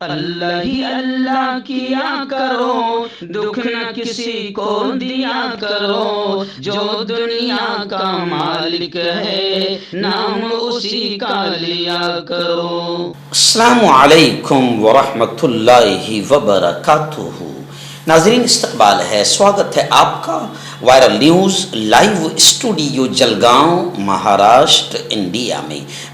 اللہ ہی اللہ کیا کرو، دکھ نہ کسی کو دیا کرو، جو دنیا کا مالک ہے نام اسی کا لیا کرو۔ السلام علیکم ورحمۃ اللہ وبرکاتہ۔ ناظرین استقبال ہے، سواگت ہے آپ کا viral news live studio Jalgaon Maharashtra India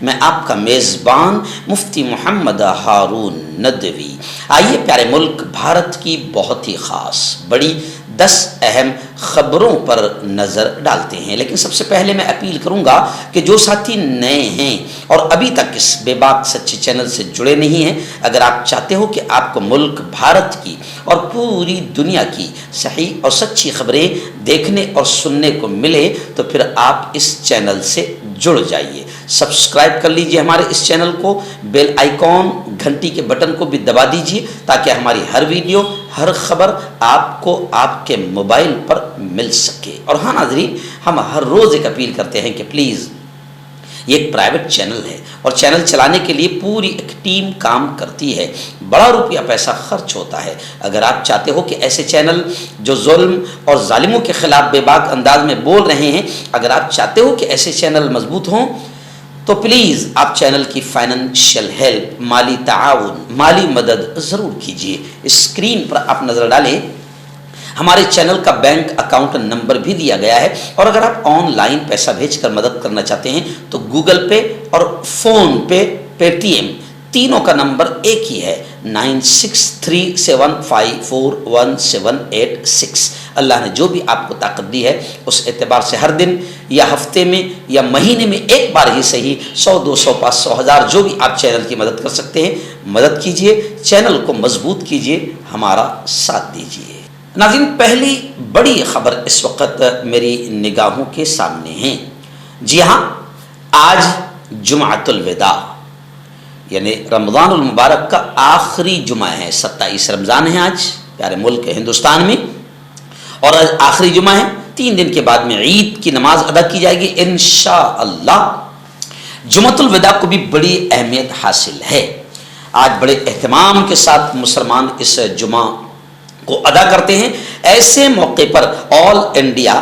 میں آپ کا میزبان مفتی محمد ہارون ندوی۔ آئیے پیارے ملک بھارت کی بہت ہی خاص بڑی 10 اہم خبروں پر نظر ڈالتے ہیں، لیکن سب سے پہلے میں اپیل کروں گا کہ جو ساتھی نئے ہیں اور ابھی تک اس بے باک سچے چینل سے جڑے نہیں ہیں، اگر آپ چاہتے ہو کہ آپ کو ملک بھارت کی اور پوری دنیا کی صحیح اور سچی خبریں دیکھنے اور سننے کو ملے تو پھر آپ اس چینل سے جڑ جائیے، سبسکرائب کر لیجئے ہمارے اس چینل کو، بیل آئیکن گھنٹی کے بٹن کو بھی دبا دیجئے تاکہ ہماری ہر ویڈیو ہر خبر آپ کو آپ کے موبائل پر مل سکے۔ اور ہاں ناظرین، ہم ہر روز ایک اپیل کرتے ہیں کہ پلیز یہ ایک پرائیویٹ چینل ہے اور چینل چلانے کے لیے پوری ایک ٹیم کام کرتی ہے، بڑا روپیہ پیسہ خرچ ہوتا ہے۔ اگر آپ چاہتے ہو کہ ایسے چینل جو ظلم اور ظالموں کے خلاف بے باک انداز میں بول رہے ہیں، اگر آپ چاہتے ہو کہ ایسے چینل مضبوط ہوں تو پلیز آپ چینل کی فائنینشیل ہیلپ، مالی تعاون، مالی مدد ضرور کیجیے۔ اسکرین پر آپ نظر ڈالیں، ہمارے چینل کا بینک اکاؤنٹ نمبر بھی دیا گیا ہے، اور اگر آپ آن لائن پیسہ بھیج کر مدد کرنا چاہتے ہیں تو گوگل پے اور فون پے، پے ٹی ایم تینوں کا نمبر ایک ہی ہے، 9637541786۔ اللہ نے جو بھی آپ کو طاقت دی ہے اس اعتبار سے ہر دن یا ہفتے میں یا مہینے میں ایک بار ہی صحیح 100، 200، 500، 1000 جو بھی آپ چینل کی مدد کر سکتے ہیں مدد کیجئے، چینل کو مضبوط کیجئے، ہمارا ساتھ دیجئے۔ ناظرین، پہلی بڑی خبر اس وقت میری نگاہوں کے سامنے ہے۔ جی ہاں، آج جمعۃ الوداع یعنی رمضان المبارک کا آخری جمعہ ہے، 27 رمضان ہے آج پیارے ملک ہندوستان میں، اور آج آخری جمعہ ہے۔ 3 دن کے بعد میں عید کی نماز ادا کی جائے گی انشاءاللہ۔ جمعۃ الوداع کو بھی بڑی اہمیت حاصل ہے، آج بڑے اہتمام کے ساتھ مسلمان اس جمعہ کو ادا کرتے ہیں۔ ایسے موقع پر آل انڈیا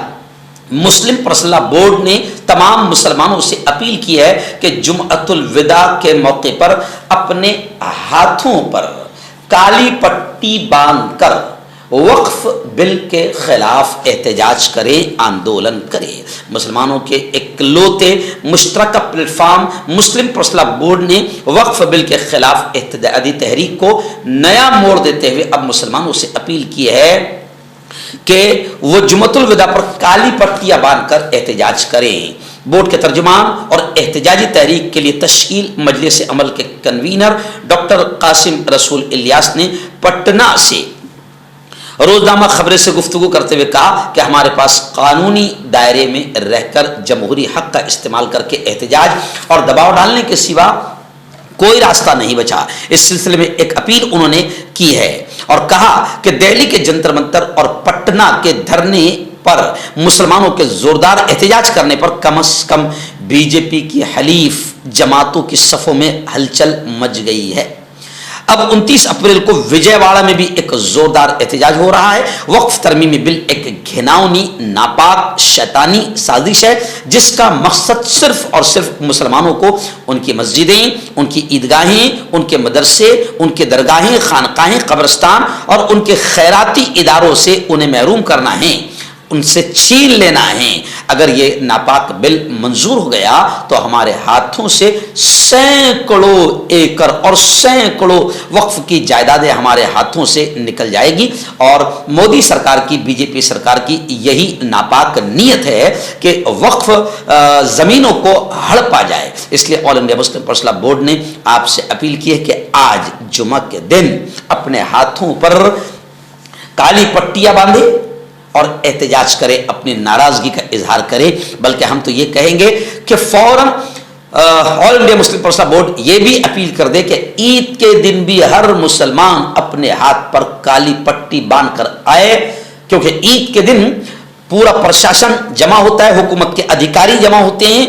مسلم پرسنل بورڈ نے تمام مسلمانوں سے اپیل کی ہے کہ جمعۃ الوداع کے موقع پر اپنے ہاتھوں پر کالی پٹی باندھ کر وقف بل کے خلاف احتجاج کرے، آندولن کرے۔ مسلمانوں کے اکلوتے مشترکہ پلیٹ فارم مسلم پرسنل بورڈ نے وقف بل کے خلاف احتجاجی تحریک کو نیا موڑ دیتے ہوئے اب مسلمانوں سے اپیل کی ہے کہ وہ جمعۃ الوداع پر کالی پٹیاں باندھ کر احتجاج کریں۔ بورڈ کے ترجمان اور احتجاجی تحریک کے لیے تشکیل مجلس عمل کے کنوینر ڈاکٹر قاسم رسول الیاس نے پٹنہ سے روزنامہ خبریں سے گفتگو کرتے ہوئے کہا کہ ہمارے پاس قانونی دائرے میں رہ کر جمہوری حق کا استعمال کر کے احتجاج اور دباؤ ڈالنے کے سوا کوئی راستہ نہیں بچا۔ اس سلسلے میں ایک اپیل انہوں نے کی ہے اور کہا کہ دہلی کے جنتر منتر اور پٹنہ کے دھرنے پر مسلمانوں کے زوردار احتجاج کرنے پر کم از کم بی جے پی کی حلیف جماعتوں کی صفوں میں ہلچل مچ گئی ہے۔ اب 29 اپریل کو وجے واڑہ میں بھی ایک زوردار احتجاج ہو رہا ہے۔ وقف ترمیمی بل ایک گھناؤنی، ناپاک، شیطانی سازش ہے جس کا مقصد صرف اور صرف مسلمانوں کو ان کی مسجدیں، ان کی عیدگاہیں، ان کے مدرسے، ان کے درگاہیں، خانقاہیں، قبرستان اور ان کے خیراتی اداروں سے انہیں محروم کرنا ہے، ان سے چھین لینا ہے۔ اگر یہ ناپاک بل منظور ہو گیا تو ہمارے ہاتھوں سے سینکڑوں ایکڑ اور سینکڑوں وقف کی جائیدادیں ہمارے ہاتھوں سے نکل جائے گی، اور مودی سرکار کی، بی جے پی سرکار کی یہی ناپاک نیت ہے کہ وقف زمینوں کو ہڑپا جائے۔ اس لیے آل انڈیا مسلم پرسنل بورڈ نے آپ سے اپیل کی ہے کہ آج جمعہ کے دن اپنے ہاتھوں پر کالی پٹیاں باندھے اور احتجاج کرے، اپنی ناراضگی کا اظہار کرے۔ بلکہ ہم تو یہ کہیں گے کہ فوراً آل انڈیا مسلم پرسنل بورڈ یہ بھی اپیل کر دے کہ عید کے دن بھی ہر مسلمان اپنے ہاتھ پر کالی پٹی باندھ کر آئے، کیونکہ عید کے دن پورا پرشاسن جمع ہوتا ہے، حکومت کے ادھیکاری جمع ہوتے ہیں،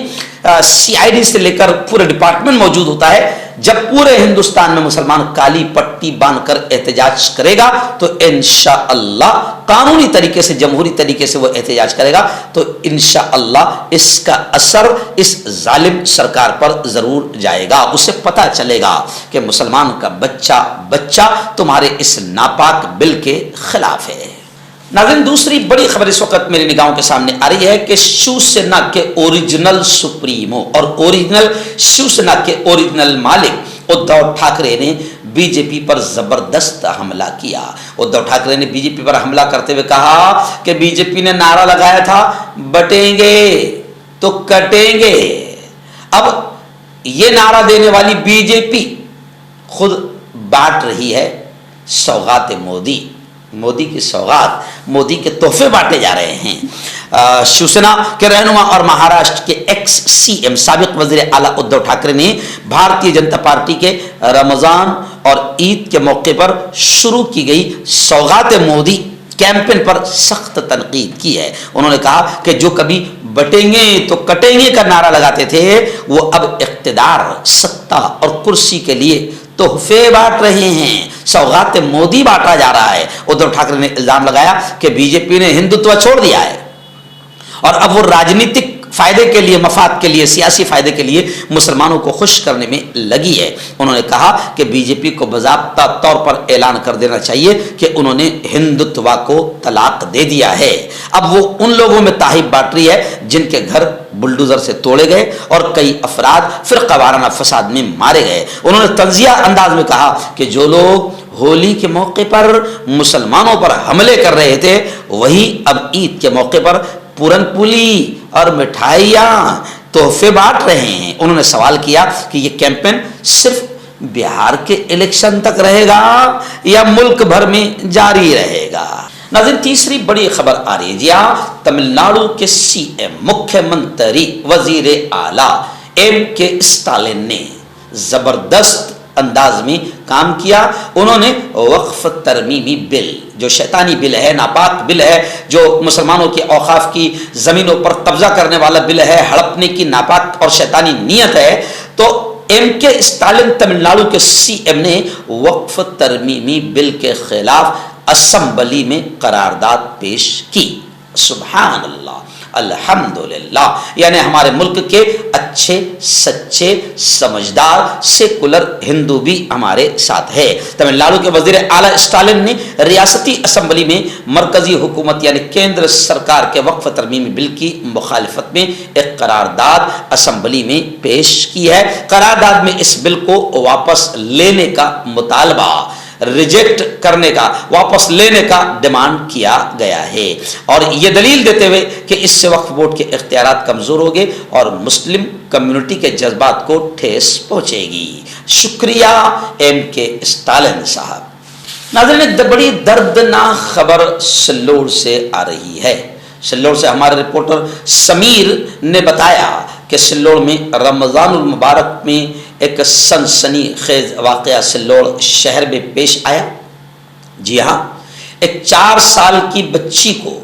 سی آئی ڈی سے لے کر پورے ڈپارٹمنٹ موجود ہوتا ہے۔ جب پورے ہندوستان میں مسلمان کالی پٹی باندھ کر احتجاج کرے گا تو انشاءاللہ قانونی طریقے سے جمہوری طریقے سے وہ احتجاج کرے گا تو انشاءاللہ اس کا اثر اس ظالم سرکار پر ضرور جائے گا. اسے پتہ چلے گا کہ مسلمان کا بچہ تمہارے اس ناپاک بل کے خلاف ہے. ناظرین دوسری بڑی خبر اس وقت میری نگاہوں کے سامنے آ رہی ہے کہ شیو سینا کے اوریجنل سپریمو اور شیو سینا کے اوریجنل مالک ادھو ٹھاکرے نے بی جے پی پر زبردست حملہ کیا. ادھو ٹھاکرے نے بی جے پی پر حملہ کرتے ہوئے کہا کہ بی جے پی نے نعرہ لگایا تھا بٹیں گے تو کٹیں گے. اب یہ نعرہ دینے والی بی جے پی خود بانٹ رہی ہے سوغات مودی کی سوغات، مودی کے تحفے بانٹے جا رہے ہیں. شیو سینا کے رہنما اور مہاراشٹر کے ایکس سی ایم سابق وزیر اعلیٰ ادھو ٹھاکرے نے بھارتیہ جنتا پارٹی کے رمضان اور عید کے موقع پر شروع کی گئی سوغات مودی کیمپین پر سخت تنقید کی ہے. انہوں نے کہا کہ جو کبھی بٹیں گے تو کٹیں گے کا نعرہ لگاتے تھے وہ اب اقتدار، ستہ اور کرسی کے لیے تحفے بانٹ رہے ہیں، سوغات مودی بانٹا جا رہا ہے. ادھو ٹھاکرے نے الزام لگایا کہ بی جے پی نے ہندوتوا چھوڑ دیا ہے اور اب وہ راجنیتک فائدے کے لیے، مفاد کے لیے، سیاسی فائدے کے لیے مسلمانوں کو خوش کرنے میں لگی ہے. انہوں نے کہا کہ بی جے پی کو باضابطہ طور پر اعلان کر دینا چاہیے کہ انہوں نے ہندوتوا کو طلاق دے دیا ہے. اب وہ ان لوگوں میں تحائف بانٹ رہی ہے جن کے گھر بلڈوزر سے توڑے گئے اور کئی افراد فرقہ وارانہ فساد میں مارے گئے. انہوں نے طنزیہ انداز میں کہا کہ جو لوگ ہولی کے موقع پر مسلمانوں پر حملے کر رہے تھے وہی اب عید کے موقع پر پورن پولی اور مٹھائیاں تحفے بانٹ رہے ہیں. انہوں نے سوال کیا کہ یہ کیمپین صرف بہار کے الیکشن تک رہے گا یا ملک بھر میں جاری رہے گا. ناظرین تیسری بڑی خبر آ رہی ہے. جی ہاں، تمل ناڈو کے سی ایم، مکھیہ منتری، وزیر اعلیٰ ایم کے اسٹالن نے زبردست انداز میں کام کیا. انہوں نے وقف ترمیمی بل، جو شیطانی بل ہے، ناپاک بل ہے، جو مسلمانوں کے اوقاف کی زمینوں پر قبضہ کرنے والا بل ہے، ہڑپنے کی ناپاک اور شیطانی نیت ہے، تو ایم کے اسٹالن تمل ناڈو کے سی ایم نے وقف ترمیمی بل کے خلاف اسمبلی میں قرارداد پیش کی. سبحان اللہ، الحمدللہ. یعنی ہمارے ملک کے اچھے، سچے، سمجھدار، سیکولر ہندو بھی ہمارے ساتھ ہے. تمل ناڈو کے وزیر اعلیٰ اسٹالن نے ریاستی اسمبلی میں مرکزی حکومت یعنی کیندر سرکار کے وقف ترمیمی بل کی مخالفت میں ایک قرارداد اسمبلی میں پیش کی ہے. قرارداد میں اس بل کو واپس لینے کا مطالبہ، ریجیکٹ کرنے کا، واپس لینے کا ڈیمانڈ کیا گیا ہے، اور یہ دلیل دیتے ہوئے کہ اس سے وقف بورڈ کے اختیارات کمزور ہو گئے اور مسلم کمیونٹی کے جذبات کو ٹھیس پہنچے گی. شکریہ ایم کے اسٹالن صاحب. ناظرین ایک بڑی دردناک خبر سلوڑ سے آ رہی ہے. سلوڑ سے ہمارے رپورٹر سمیر نے بتایا کہ سلوڑ میں رمضان المبارک میں ایک سنسنی خیز واقعہ سلوڑ شہر میں پیش آیا. جی ہاں، ایک 4 سال کی بچی کو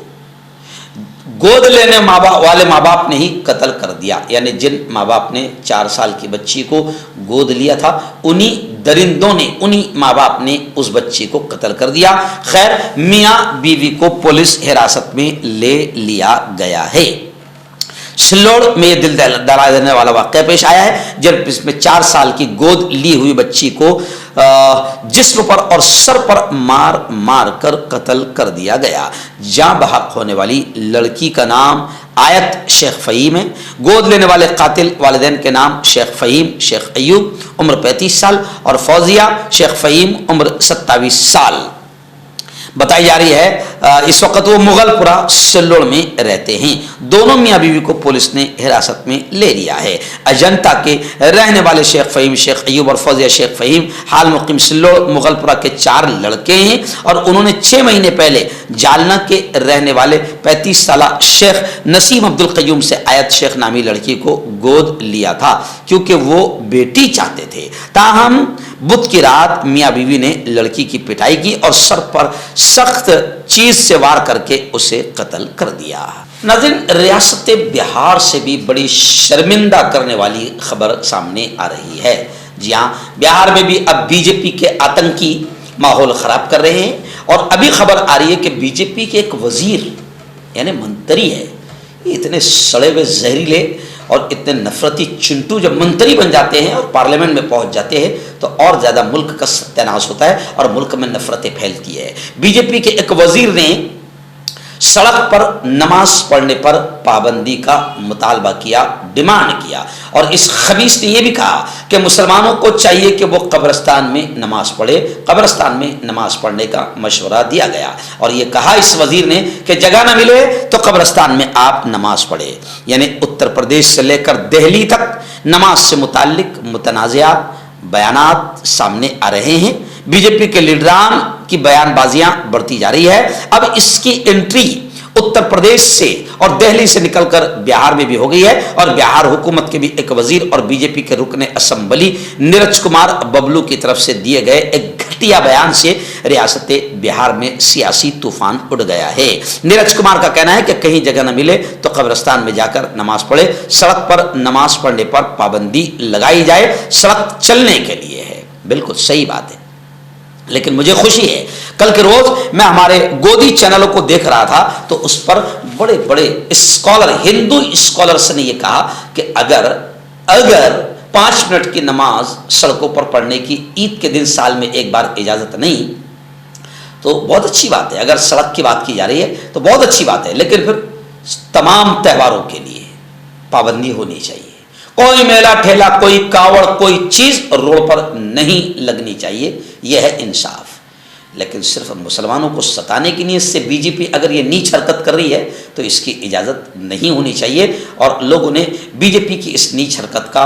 گود لینے والے ماں باپ نے ہی قتل کر دیا. یعنی جن ماں باپ نے 4 سال کی بچی کو گود لیا تھا انہی درندوں نے، انہی ماں باپ نے اس بچی کو قتل کر دیا. خیر، میاں بیوی کو پولیس حراست میں لے لیا گیا ہے. سلوڑ میں یہ دل دہلا دینے والا واقعہ پیش آیا ہے جب اس میں 4 سال کی گود لی ہوئی بچی کو جسم پر اور سر پر مار مار کر قتل کر دیا گیا. جاں بحق ہونے والی لڑکی کا نام آیت شیخ فہیم ہے. گود لینے والے قاتل والدین کے نام شیخ فہیم شیخ ایوب عمر 35 سال اور فوزیہ شیخ فہیم عمر 27 سال بتائی جا رہی ہے. اس وقت وہ مغل پورہ سلوڑ میں رہتے ہیں. دونوں میاں بیوی کو پولیس نے حراست میں لے لیا ہے. اجنتا کے رہنے والے شیخ فہیم شیخ ایوب اور فوزیہ شیخ فہیم حال مقیم سلوڑ مغل پورہ کے 4 لڑکے ہیں اور انہوں نے 6 مہینے پہلے جالنا کے رہنے والے 35 سالہ شیخ نسیم عبد القیوم سے آیت شیخ نامی لڑکی کو گود لیا تھا کیونکہ وہ بیٹی چاہتے تھے. تاہم بدھ کی رات میاں بیوی نے لڑکی کی پٹائی کی اور سر پر سخت چیز سے وار کر کے اسے قتل کر دیا. ناظرین ریاست بہار سے بھی بڑی شرمندہ کرنے والی خبر سامنے آ رہی ہے. جی ہاں، بہار میں بھی اب بی جے پی کے آتنکی ماحول خراب کر رہے ہیں، اور ابھی خبر آ رہی ہے کہ بی جے پی کے ایک وزیر یعنی منتری ہے، اتنے سڑے ہوئے زہریلے اور اتنے نفرتی چنٹو جب منتری بن جاتے ہیں اور پارلیمنٹ میں پہنچ جاتے ہیں تو اور زیادہ ملک کا ستیہ ناش ہوتا ہے اور ملک میں نفرتیں پھیلتی ہے۔ بی جے پی کے ایک وزیر نے سڑک پر نماز پڑھنے پر پابندی کا مطالبہ کیا، ڈیمانڈ کیا، اور اس خبیث نے یہ بھی کہا کہ مسلمانوں کو چاہیے کہ وہ قبرستان میں نماز پڑھے، قبرستان میں نماز پڑھنے کا مشورہ دیا گیا، اور یہ کہا اس وزیر نے کہ جگہ نہ ملے تو قبرستان میں آپ نماز پڑھے۔ یعنی اتر پردیش سے لے کر دہلی تک نماز سے متعلق متنازعات بیانات سامنے آ رہے ہیں، بی جے پی کے لیڈران کی بیان بازیاں بڑھتی جا رہی ہے۔ اب اس کی انٹری اتر پردیش سے اور دہلی سے نکل کر بہار میں بھی ہو گئی ہے، اور بہار حکومت کے بھی ایک وزیر اور بی جے پی کے رکن اسمبلی نیرج کمار ببلو کی طرف سے دیے گئے ایک گھٹیا بیان سے ریاست بہار میں سیاسی طوفان اڑ گیا ہے۔ نیرج کمار کا کہنا ہے کہ کہیں جگہ نہ ملے تو قبرستان میں جا کر نماز پڑھے، سڑک پر نماز پڑھنے پر پابندی لگائی جائے، سڑک چلنے کے لیے ہے۔ بالکل صحیح بات ہے، لیکن مجھے خوشی ہے کل کے روز میں ہمارے گودی چینلوں کو دیکھ رہا تھا تو اس پر بڑے بڑے اسکالر، ہندو اسکالرس نے یہ کہا کہ اگر 5 منٹ کی نماز سڑکوں پر پڑھنے کی عید کے دن سال میں ایک بار اجازت نہیں تو بہت اچھی بات ہے، اگر سڑک کی بات کی جا رہی ہے تو بہت اچھی بات ہے، لیکن پھر تمام تہواروں کے لیے پابندی ہونی چاہیے، کوئی میلہ ٹھیلا، کوئی کاوڑ، کوئی چیز روڈ پر نہیں لگنی چاہیے، یہ ہے انصاف۔ لیکن صرف مسلمانوں کو ستانے کی نیت سے بی جے پی اگر یہ نیچ حرکت کر رہی ہے تو اس کی اجازت نہیں ہونی چاہیے، اور لوگوں نے بی جے پی کی اس نیچ حرکت کا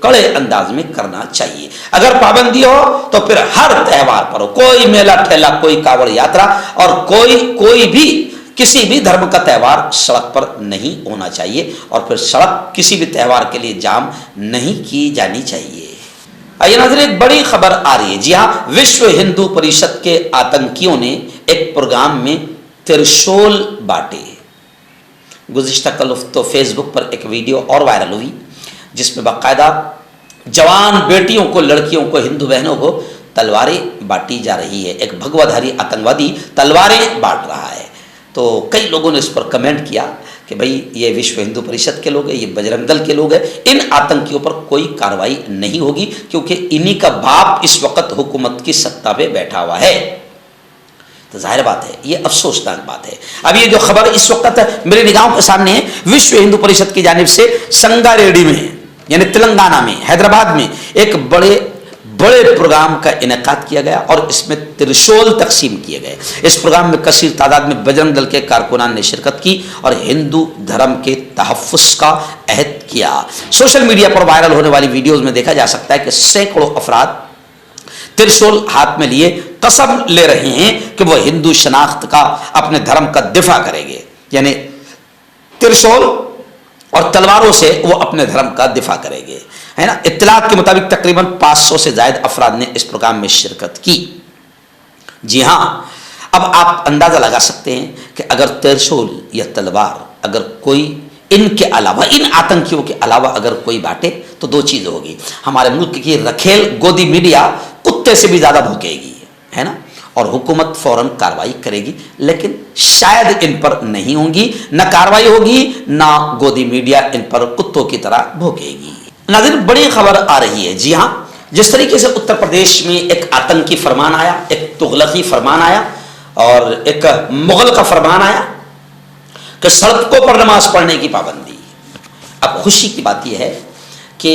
کڑے انداز میں کرنا چاہیے۔ اگر پابندی ہو تو پھر ہر تہوار پر ہو، کوئی میلہ ٹھیلا، کوئی کاوڑ یاترا اور کوئی بھی کسی بھی دھرم کا تہوار سڑک پر نہیں ہونا چاہیے، اور پھر سڑک کسی بھی تہوار کے لیے جام نہیں کی جانی چاہیے۔ آئیے ناظرین، ایک بڑی خبر آ رہی ہے، جی ہاں، وشو ہندو پریشد کے آتنکیوں نے ایک پروگرام میں ترشول بانٹے۔ گزشتہ کل تو فیس بک پر ایک ویڈیو اور وائرل ہوئی جس میں باقاعدہ جوان بیٹیوں کو، لڑکیوں کو، ہندو بہنوں کو تلواریں بانٹی جا رہی ہے، ایک بھگوادھاری آتنکوادی تلواریں بانٹ رہا ہے۔ تو کئی لوگوں نے اس پر کمنٹ کیا کہ بھائی یہ وشو ہندو پریشد کے لوگ ہیں، یہ بجرنگ دل کے لوگ ہیں، ان آتنکیوں پر کوئی کارروائی نہیں ہوگی کیونکہ انہی کا باپ اس وقت حکومت کی سطح پہ بیٹھا ہوا ہے۔ تو ظاہر بات ہے یہ افسوسناک بات ہے۔ اب یہ جو خبر اس وقت میرے نگاہوں کے سامنے ہے، وشو ہندو پریشد کی جانب سے سنگاریڈی میں یعنی تلنگانہ میں، حیدرآباد میں ایک بڑے پروگرام کا انعقاد کیا گیا اور اس میں ترشول تقسیم کیے گئے۔ اس پروگرام میں کثیر تعداد میں بجرنگ دل کے کارکنان نے شرکت کی اور ہندو دھرم کے تحفظ کا عہد کیا۔ سوشل میڈیا پر وائرل ہونے والی ویڈیوز میں دیکھا جا سکتا ہے کہ سینکڑوں افراد ترشول ہاتھ میں لیے قسم لے رہے ہیں کہ وہ ہندو شناخت کا، اپنے دھرم کا دفاع کریں گے، یعنی ترشول اور تلواروں سے وہ اپنے دھرم کا دفاع کریں گے، ہے نا۔ اطلاعات کے مطابق تقریباً 500 سے زائد افراد نے اس پروگرام میں شرکت کی۔ جی ہاں، اب آپ اندازہ لگا سکتے ہیں کہ اگر ترشول یا تلوار اگر کوئی ان کے علاوہ، ان آتنکیوں کے علاوہ اگر کوئی بانٹے تو دو چیز ہوگی، ہمارے ملک کی رکھیل گودی میڈیا کتے سے بھی زیادہ بھوکے گی، ہے نا، اور حکومت فوراً کارروائی کرے گی، لیکن شاید ان پر نہیں ہوں گی، نہ کارروائی ہوگی نہ گودی میڈیا ان پر کتوں کی طرح بھوکے گی۔ ناظرین، بڑی خبر آ رہی ہے، جی ہاں، جس طریقے سے اتر پردیش میں ایک آتنکی فرمان آیا، ایک تغلقی فرمان آیا اور ایک مغل کا فرمان آیا کہ سڑکوں پر نماز پڑھنے کی پابندی۔ اب خوشی کی بات یہ ہے کہ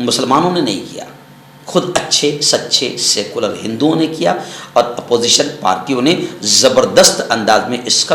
مسلمانوں نے نہیں کیا، خود اچھے سچے سیکولر ہندوؤں نے کیا اور اپوزیشن پارٹیوں نے زبردست انداز میں اس کا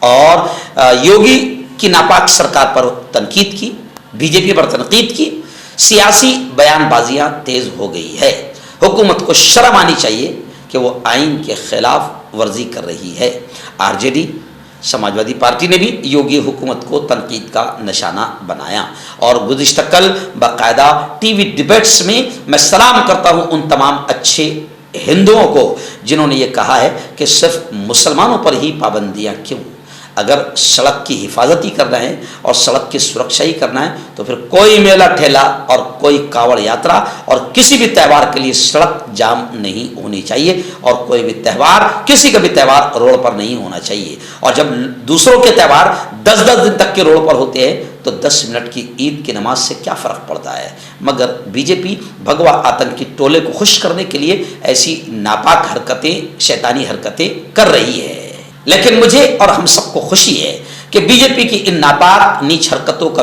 اور یوگی کی ناپاک سرکار پر تنقید کی، بی جے پی پر تنقید کی، سیاسی بیان بازیاں تیز ہو گئی ہے۔ حکومت کو شرم آنی چاہیے کہ وہ آئین کے خلاف ورزی کر رہی ہے۔ R J D Samajwadi party نے بھی یوگی حکومت کو تنقید کا نشانہ بنایا، اور گزشتہ کل باقاعدہ ٹی وی ڈیبیٹس میں میں سلام کرتا ہوں ان تمام اچھے ہندوؤں کو جنہوں نے یہ کہا ہے کہ صرف مسلمانوں پر ہی پابندیاں کیوں، اگر سڑک کی حفاظت ہی کرنا ہے اور سڑک کی سرکشا ہی کرنا ہے تو پھر کوئی میلہ ٹھیلا اور کوئی کاوڑ یاترا اور کسی بھی تہوار کے لیے سڑک جام نہیں ہونی چاہیے، اور کوئی بھی تہوار، کسی کا بھی تہوار روڈ پر نہیں ہونا چاہیے۔ اور جب دوسروں کے تہوار 10 دن تک کے روڈ پر ہوتے ہیں تو 10 منٹ کی عید کی نماز سے کیا فرق پڑتا ہے؟ مگر بی جے پی بھگوا آتنکی ٹولے کو خوش کرنے کے لیے ایسی ناپاک حرکتیں، شیطانی حرکتیں کر رہی ہے۔ لیکن مجھے اور ہم سب کو خوشی ہے کہ بی جے پی کی ان ناپاک نیچ حرکتوں کا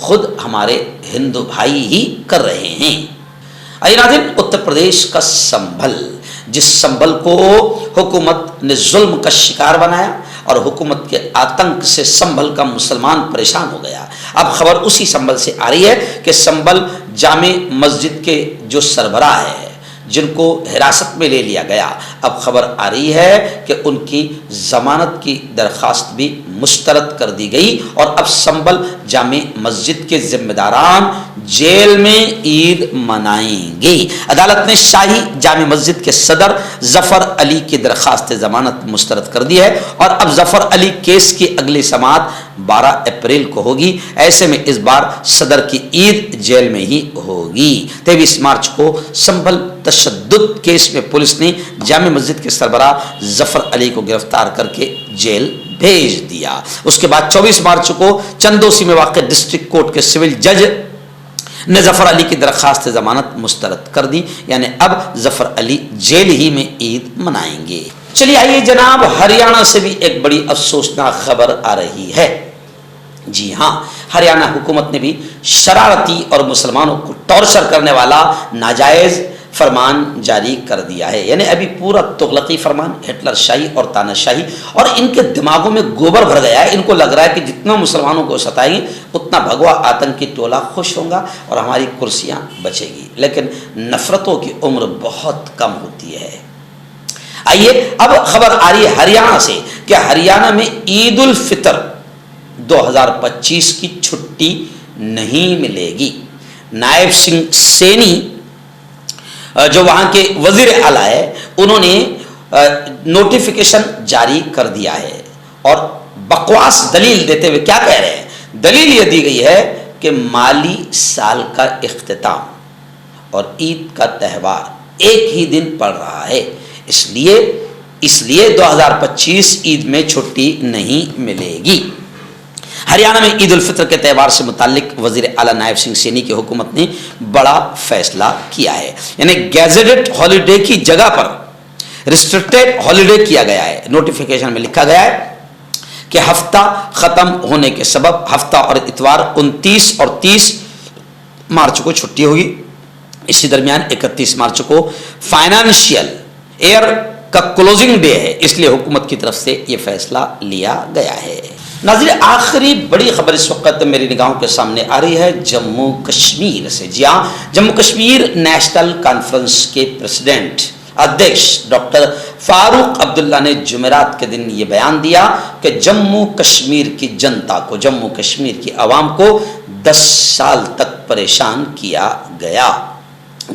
خود ہمارے ہندو بھائی ہی کر رہے ہیں۔ آئیے ناظرین، اتر پردیش کا سنبھل، جس سنبھل کو حکومت نے ظلم کا شکار بنایا اور حکومت کے آتنک سے سنبھل کا مسلمان پریشان ہو گیا، اب خبر اسی سنبھل سے آ رہی ہے کہ سنبھل جامع مسجد کے جو سربراہ ہے، جن کو حراست میں لے لیا گیا، اب خبر آ رہی ہے کہ ان کی ضمانت کی درخواست بھی مسترد کر دی گئی اور اب سنبھل جامع مسجد کے ذمہ داران جیل میں عید منائیں گے۔ عدالت نے شاہی جامع مسجد کے صدر ظفر علی کی درخواست ضمانت مسترد کر دی ہے اور اب ظفر علی کیس کی اگلی سماعت 12 اپریل کو ہوگی۔ ایسے میں اس بار صدر کی عید جیل میں ہی ہوگی۔ 23 مارچ کو سنبھل تشدد کیس میں پولیس نے جامع مسجد کے سربراہ ظفر علی کو گرفتار کر کے جیل بھیج دیا۔ اس کے بعد 24 مارچ کو چندوسی میں واقع ڈسٹرکٹ کورٹ کے سول جج نے ظفر علی کی درخواست ضمانت مسترد کر دی، یعنی اب ظفر علی جیل ہی میں عید منائیں گے۔ چلیے آئیے جناب، ہریانہ سے بھی ایک بڑی افسوسناک خبر آ رہی ہے۔ جی ہاں، ہریانہ حکومت نے بھی شرارتی اور مسلمانوں کو ٹارچر کرنے والا ناجائز فرمان جاری کر دیا ہے، یعنی ابھی پورا تغلقی فرمان، ہٹلر شاہی اور تانا شاہی، اور ان کے دماغوں میں گوبر بھر گیا ہے۔ ان کو لگ رہا ہے کہ جتنا مسلمانوں کو ستائیں گے اتنا بھگوا آتنکی ٹولہ خوش ہوگا اور ہماری کرسیاں بچے گی، لیکن نفرتوں کی عمر بہت کم ہوتی ہے۔ آئیے اب خبر آ رہی ہے ہریانہ سے کہ ہریانہ میں عید الفطر 2025 کی چھٹی نہیں ملے گی۔ نائب سنگھ سینی جو وہاں کے وزیر اعلیٰ ہے، انہوں نے نوٹیفیکیشن جاری کر دیا ہے اور بکواس دلیل دیتے ہوئے کیا کہہ رہے ہیں؟ دلیل یہ دی گئی ہے کہ مالی سال کا اختتام اور عید کا تہوار ایک ہی دن پڑ رہا ہے، اس لیے 2025 عید میں چھٹی نہیں ملے گی۔ ہریانہ میں عید الفطر کے تہوار سے متعلق وزیر اعلیٰ نائب سنگھ سینی کی حکومت نے بڑا فیصلہ کیا ہے، یعنی گیزٹڈ ہالیڈے کی جگہ پر ریسٹرکٹڈ ہالیڈے کیا گیا ہے۔ نوٹیفیکیشن میں لکھا گیا ہے کہ ہفتہ ختم ہونے کے سبب ہفتہ اور اتوار 29 اور 30 مارچ کو چھٹی ہوگی۔ اسی درمیان 31 مارچ کو فائنانشیل ایئر کا کلوزنگ ڈے ہے، اس لیے حکومت کی طرف سے یہ فیصلہ لیا گیا ہے۔ ناظرین، آخری بڑی خبر اس وقت میری نگاہوں کے سامنے آ رہی ہے جموں کشمیر سے۔ جی ہاں، جموں کشمیر نیشنل کانفرنس کے پریزیڈنٹ ادھیکش ڈاکٹر فاروق عبداللہ نے جمعرات کے دن یہ بیان دیا کہ جموں کشمیر کی جنتا کو، جموں کشمیر کی عوام کو 10 سال تک پریشان کیا گیا۔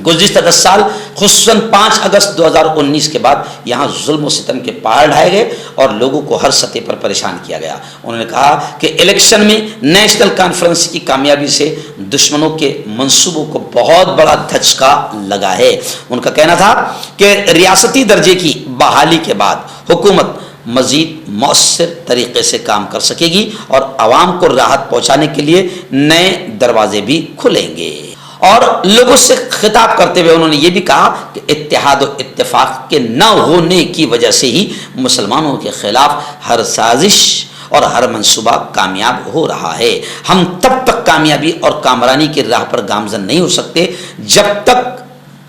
گزشتہ 10 سال خصوصاً 5 اگست 2019 کے بعد یہاں ظلم و ستم کے پہاڑ ڈھائے گئے اور لوگوں کو ہر سطح پر پریشان کیا گیا۔ انہوں نے کہا کہ الیکشن میں نیشنل کانفرنس کی کامیابی سے دشمنوں کے منصوبوں کو بہت بڑا دھچکا لگا ہے۔ ان کا کہنا تھا کہ ریاستی درجے کی بحالی کے بعد حکومت مزید مؤثر طریقے سے کام کر سکے گی اور عوام کو راحت پہنچانے کے لیے نئے دروازے بھی کھلیں گے۔ اور لوگوں سے خطاب کرتے ہوئے انہوں نے یہ بھی کہا کہ اتحاد و اتفاق کے نہ ہونے کی وجہ سے ہی مسلمانوں کے خلاف ہر سازش اور ہر منصوبہ کامیاب ہو رہا ہے۔ ہم تب تک کامیابی اور کامرانی کی راہ پر گامزن نہیں ہو سکتے جب تک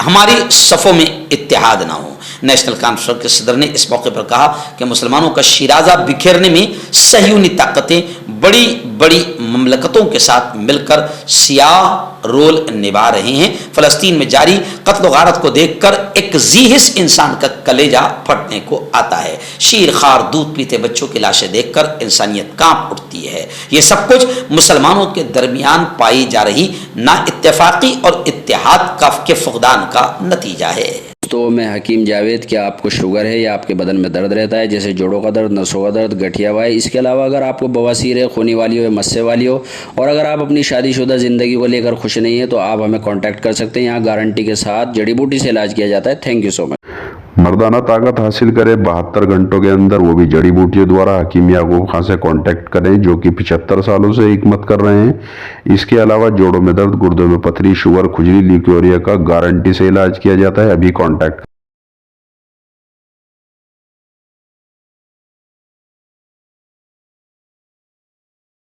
ہماری صفوں میں اتحاد نہ ہو۔ نیشنل کانفرنس کے صدر نے اس موقع پر کہا کہ مسلمانوں کا شیرازہ بکھیرنے میں صہیونی طاقتیں بڑی بڑی مملکتوں کے ساتھ مل کر سیاہ رول نبھا رہے ہیں۔ فلسطین میں جاری قتل و غارت کو دیکھ کر ایک ذیحس انسان کا کلیجہ پھٹنے کو آتا ہے۔ شیر خوار دودھ پیتے بچوں کی لاشیں دیکھ کر انسانیت کانپ اٹھتی ہے۔ یہ سب کچھ مسلمانوں کے درمیان پائی جا رہی نا اتفاقی اور اتحاد کے فقدان کا نتیجہ ہے۔ دوستوں، میں حکیم جاوید. کیا آپ کو شوگر ہے یا آپ کے بدن میں درد رہتا ہے جیسے جوڑوں کا درد، نسوں کا درد، گٹھیا وائے؟ اس کے علاوہ اگر آپ کو بواسیر ہے، خونی والی ہو یا مسے والی ہو، اور اگر آپ اپنی شادی شدہ زندگی کو لے کر خوش نہیں ہیں تو آپ ہمیں کانٹیکٹ کر سکتے ہیں. یہاں گارنٹی کے ساتھ جڑی بوٹی سے علاج کیا جاتا ہے. تھینک یو سو مچ. مردانہ طاقت حاصل کرے 72 گھنٹوں کے اندر، وہ بھی جڑی بوٹیوں دوارا. حکیم یعقوب خان سے کانٹیکٹ کریں جو کہ 75 سالوں سے حکمت کر رہے ہیں. اس کے علاوہ جوڑوں میں درد، گردوں میں پتھری، شوگر، کھجلی، لیکوریا کا گارنٹی سے علاج کیا جاتا ہے. ابھی کانٹیکٹ